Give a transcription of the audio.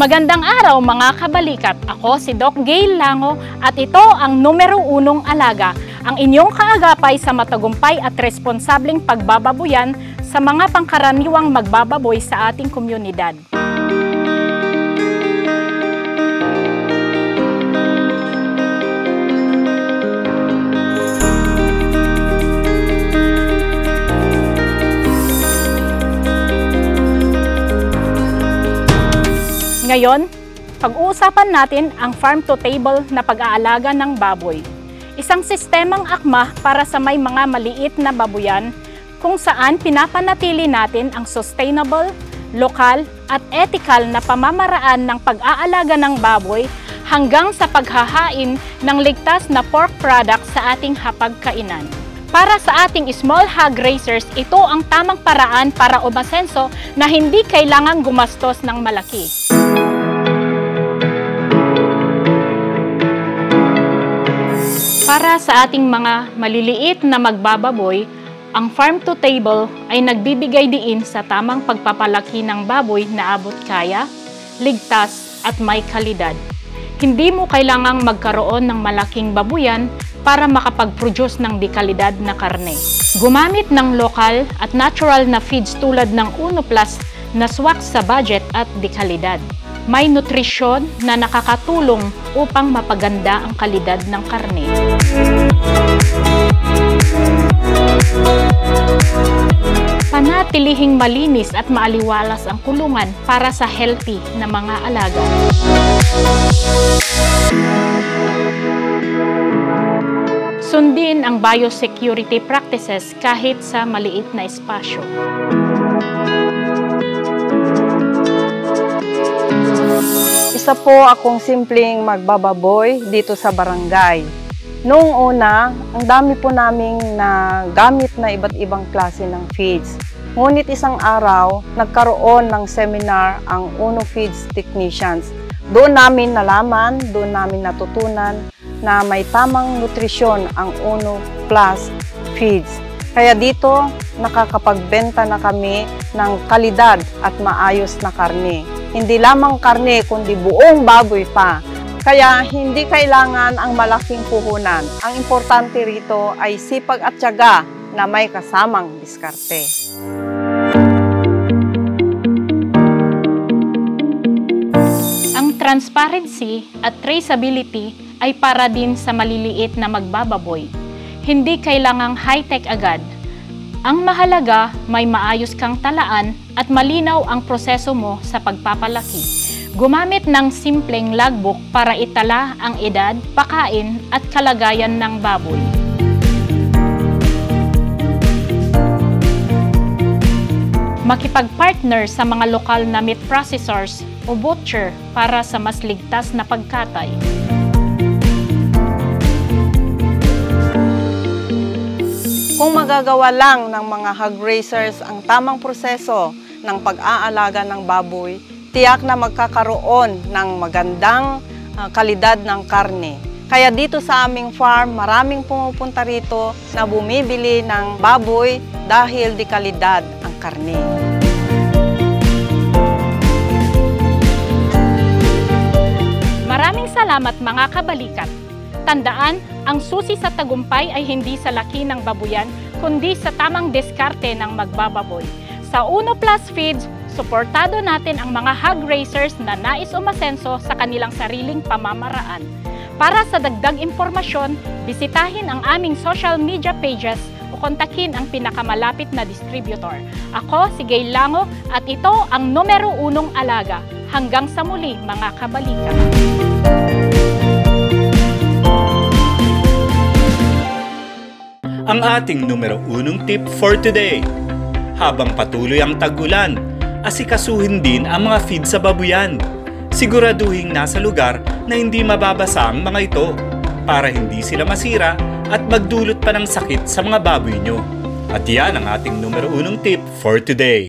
Magandang araw mga kabalikat! Ako si Doc Gail Lango at ito ang numero 1 alaga, ang inyong kaagapay sa matagumpay at responsableng pagbababoyan sa mga pangkaraniwang magbababoy sa ating komunidad. Ngayon, pag-uusapan natin ang farm-to-table na pag-aalaga ng baboy. Isang sistemang akma para sa may mga maliit na babuyan kung saan pinapanatili natin ang sustainable, lokal at ethical na pamamaraan ng pag-aalaga ng baboy hanggang sa paghahain ng ligtas na pork product sa ating hapagkainan. Para sa ating small hog raisers, ito ang tamang paraan para umasenso na hindi kailangang gumastos ng malaki. Para sa ating mga maliliit na magbababoy, ang farm-to-table ay nagbibigay diin sa tamang pagpapalaki ng baboy na abot kaya, ligtas at may kalidad. Hindi mo kailangang magkaroon ng malaking babuyan para makapag-produce ng dekalidad na karne. Gumamit ng lokal at natural na feeds tulad ng Uno Plus na swak sa budget at dekalidad. May nutrisyon na nakakatulong upang mapaganda ang kalidad ng karne. Panatilihing malinis at maaliwalas ang kulungan para sa healthy na mga alaga. Sundin ang biosecurity practices kahit sa maliit na espasyo. Isa po akong simpleng magbababoy dito sa barangay. Noong una, ang dami po naming gamit na iba't ibang klase ng feeds. Ngunit isang araw, nagkaroon ng seminar ang Uno Feeds Technicians. Doon namin nalaman, doon namin natutunan na may tamang nutrisyon ang Uno Plus Feeds. Kaya dito, nakakapagbenta na kami ng kalidad at maayos na karne. Hindi lamang karne, kundi buong baboy pa. Kaya hindi kailangan ang malaking puhunan. Ang importante rito ay sipag at tiyaga na may kasamang diskarte. Ang transparency at traceability ay para din sa maliliit na magbababoy. Hindi kailangang high-tech agad. Ang mahalaga, may maayos kang talaan at malinaw ang proseso mo sa pagpapalaki. Gumamit ng simpleng logbook para itala ang edad, pakain at kalagayan ng baboy. Makipag-partner sa mga lokal na meat processors o butcher para sa mas ligtas na pagkatay. Kung magagawa lang ng mga hog raisers ang tamang proseso ng pag-aalaga ng baboy, tiyak na magkakaroon ng magandang kalidad ng karne. Kaya dito sa aming farm, maraming pumupunta rito na bumibili ng baboy dahil di kalidad ang karne. Maraming salamat mga kabalikat. Tandaan, ang susi sa tagumpay ay hindi sa laki ng babuyan, kundi sa tamang diskarte ng magbababoy. Sa Uno Plus Feeds, suportado natin ang mga hog raisers na nais umasenso sa kanilang sariling pamamaraan. Para sa dagdag impormasyon, bisitahin ang aming social media pages o kontakin ang pinakamalapit na distributor. Ako si Gail Lango at ito ang numero 1 alaga. Hanggang sa muli mga kabalikat. Ang ating numero 1 tip for today. Habang patuloy ang tag-ulan, asikasuhin din ang mga feed sa babuyan. Siguraduhin nasa lugar na hindi mababasa ang mga ito para hindi sila masira at magdulot pa ng sakit sa mga baboy nyo. At yan ang ating numero 1 tip for today.